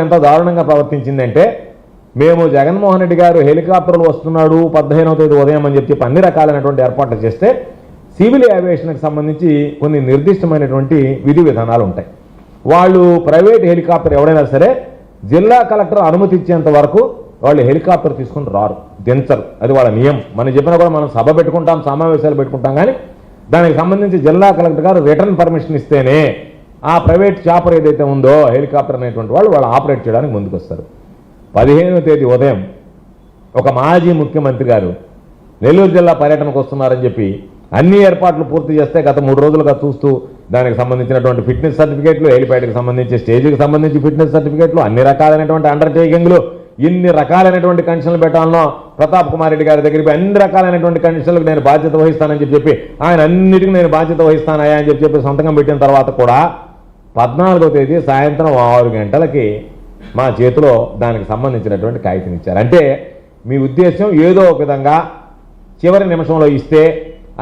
ఎంత దారుణంగా ప్రవర్తించిందంటే, మేము జగన్మోహన్ రెడ్డి గారు హెలికాప్టర్లు వస్తున్నాడు 15వ తేదీ ఉదయం అని చెప్పి అన్ని రకాలైనటువంటి ఏర్పాట్లు చేస్తే సివిల్ ఏవియేషన్కి సంబంధించి కొన్ని నిర్దిష్టమైనటువంటి విధి విధానాలు ఉంటాయి. వాళ్ళు ప్రైవేట్ హెలికాప్టర్ ఎవరైనా సరే జిల్లా కలెక్టర్ అనుమతి ఇచ్చేంత వరకు వాళ్ళు హెలికాప్టర్ తీసుకుని రారు, దించరు. అది వాళ్ళ నియమం. మనం చెప్పినా కూడా మనం సభ పెట్టుకుంటాం, సమావేశాలు పెట్టుకుంటాం, కానీ దానికి సంబంధించి జిల్లా కలెక్టర్ గారు రిటర్న్ పర్మిషన్ ఇస్తేనే ఆ ప్రైవేట్ చాపర్ ఏదైతే ఉందో హెలికాప్టర్ అనేటువంటి వాళ్ళు ఆపరేట్ చేయడానికి ముందుకు వస్తారు. 15వ తేదీ ఉదయం ఒక మాజీ ముఖ్యమంత్రి గారు నెల్లూరు జిల్లా పర్యటనకు వస్తున్నారని చెప్పి అన్ని ఏర్పాట్లు పూర్తి చేస్తే గత 3 రోజులుగా చూస్తూ దానికి సంబంధించినటువంటి ఫిట్నెస్ సర్టిఫికేట్లు, హెలిప్యాడ్కి సంబంధించి స్టేజ్కి సంబంధించి ఫిట్నెస్ సర్టిఫికేట్లు, అన్ని రకాలైనటువంటి అండర్టేకింగ్లు, ఇన్ని రకాలైనటువంటి కండిషన్లు పెట్టాలనో ప్రతాప్ కుమార్ రెడ్డి గారి దగ్గరికి అన్ని రకాలైనటువంటి కండిషన్లకు నేను బాధ్యత వహిస్తానని చెప్పి ఆయన అన్నిటికీ నేను బాధ్యత వహిస్తానయా అని చెప్పి సంతకం పెట్టిన తర్వాత కూడా 14వ తేదీ సాయంత్రం 6 గంటలకి మా చేతిలో దానికి సంబంధించినటువంటి కాగితం ఇచ్చారు. అంటే మీ ఉద్దేశం ఏదో ఒక విధంగా చివరి నిమిషంలో ఇస్తే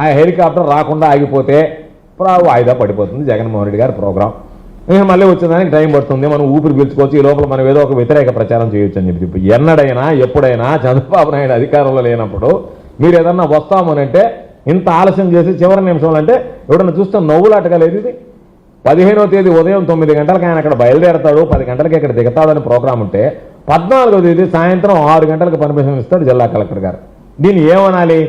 ఆ హెలికాప్టర్ రాకుండా ఆగిపోతే వాయిదా పడిపోతుంది జగన్మోహన్ రెడ్డి గారి ప్రోగ్రాం. మళ్ళీ వచ్చేదానికి టైం పడుతుంది, మనం ఊపిరి పీల్చుకోవచ్చు, ఈ లోపల మనం ఏదో ఒక వ్యతిరేక ప్రచారం చేయొచ్చు అని చెప్పి. ఎన్నడైనా ఎప్పుడైనా చంద్రబాబు నాయుడు అధికారంలో లేనప్పుడు మీరు ఏదన్నా వస్తామనంటే ఇంత ఆలస్యం చేసి చివరి నిమిషంలో అంటే ఎవడన్నా చూస్తే నవ్వులాటగా లేదు. ఇది 15వ తేదీ ఉదయం 9 గంటలకు ఆయన అక్కడ బయలుదేరతాడు, 10 గంటలకి ఇక్కడ దిగుతాడని ప్రోగ్రాం ఉంటే 14వ తేదీ సాయంత్రం 6 గంటలకు పర్మిషన్ ఇస్తాడు జిల్లా కలెక్టర్ గారు. దీన్ని ఏమనాలి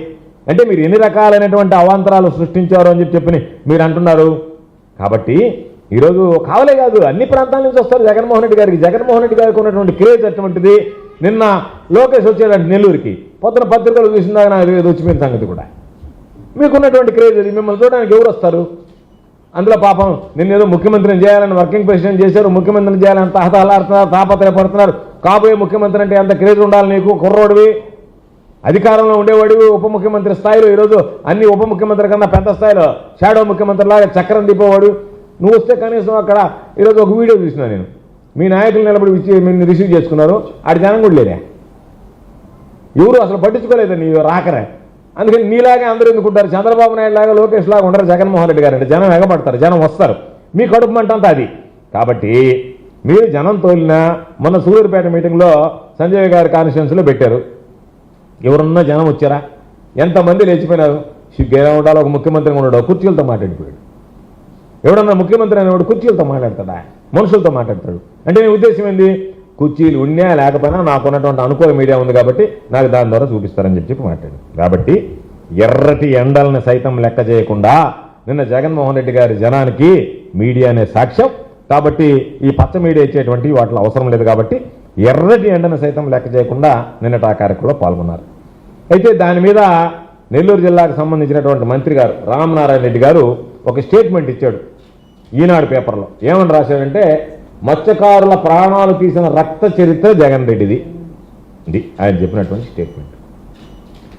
అంటే మీరు ఎన్ని రకాలైనటువంటి అవాంతరాలు సృష్టించారు అని చెప్పి మీరు అంటున్నారు. కాబట్టి ఈరోజు కావలే కాదు, అన్ని ప్రాంతాల నుంచి వస్తారు జగన్మోహన్ రెడ్డి గారికి. జగన్మోహన్ రెడ్డి గారికి ఉన్నటువంటి క్రేజ్ అటువంటిది. నిన్న లోకేష్ వచ్చాడంటే నెల్లూరుకి, పొద్దున పత్రికలు చూసిందాక నాకు వచ్చిపోయిన సంగతి కూడా. మీకున్నటువంటి క్రేజ్ అది. మిమ్మల్ని చూడడానికి ఎవరు వస్తారు? అందులో పాపం నిన్నేదో ముఖ్యమంత్రిని చేయాలని వర్కింగ్ ప్రెసిడెంట్ చేశారు, ముఖ్యమంత్రిని చేయాలని తహతహలాడుతున్నారు, తాపత్రయపడుతున్నారు. కాబోయే ముఖ్యమంత్రి అంటే ఎంత క్రేజ్ ఉండాలి నీకు? కుర్రోడివి, అధికారంలో ఉండేవాడివి, ఉప ముఖ్యమంత్రి స్థాయిలో ఈరోజు అన్ని ఉప ముఖ్యమంత్రి కన్నా పెద్ద స్థాయిలో షాడో ముఖ్యమంత్రి లాగా చక్రం దిప్పేవాడు నువ్వు. వస్తే కనీసం అక్కడ ఈరోజు ఒక వీడియో చూసినా నేను, మీ నాయకులు నిలబడి మీరు రిసీవ్ చేసుకున్నారు, ఆడి జనం కూడా లేరే, ఎవరు అసలు పట్టించుకోలేదు నీ రాకరే. అందుకని నీలాగే అందరూ ఎందుకుంటారు, చంద్రబాబు నాయుడు లాగా లోకేష్ లాగా ఉండరు జగన్మోహన్ రెడ్డి గారు అంటే. జనం ఎగబడతారు, జనం వస్తారు, మీ కడుపు మంటంతా అది. కాబట్టి మీరు జనం తోలినా మొన్న సూలూరుపేట మీటింగ్లో సంజయ్ గారి కాన్స్టిట్యున్సీలో పెట్టారు, ఎవరున్నా జనం వచ్చారా? ఎంతమంది లేచిపోయినారు? సిగ్గేలా ఉండాలి, ఒక ముఖ్యమంత్రి ఉన్నాడు కుర్చీలతో మాట్లాడిపోయాడు. ఎవడన్నా ముఖ్యమంత్రి అనేవాడు కుర్చీలతో మాట్లాడతాడా? మనుషులతో మాట్లాడతాడు. అంటే నీ ఉద్దేశం ఏంది? కుర్చీలు ఉన్నా లేకపోయినా నాకున్నటువంటి అనుకూల మీడియా ఉంది కాబట్టి నాకు దాని ద్వారా చూపిస్తారని చెప్పి మాట్లాడు. కాబట్టి ఎర్రటి ఎండల్ని సైతం లెక్క చేయకుండా నిన్న జగన్మోహన్ రెడ్డి గారి జనానికి మీడియానే సాక్ష్యం. కాబట్టి ఈ పచ్చ మీడియా ఇచ్చేటువంటి వాటిలో అవసరం లేదు. కాబట్టి ఎర్రటి ఎండను సైతం లెక్క చేయకుండా నిన్నటి ఆ కార్యక్రమంలో పాల్గొన్నారు. అయితే దాని మీద నెల్లూరు జిల్లాకు సంబంధించినటువంటి మంత్రి గారు రామనారాయణ రెడ్డి గారు ఒక స్టేట్మెంట్ ఇచ్చాడు ఈనాడు పేపర్లో. ఏమని రాశాడంటే, మత్స్యకారుల ప్రాణాలు తీసిన రక్త చరిత్ర జగన్ రెడ్డిది. ఇది ఆయన చెప్పినటువంటి స్టేట్మెంట్.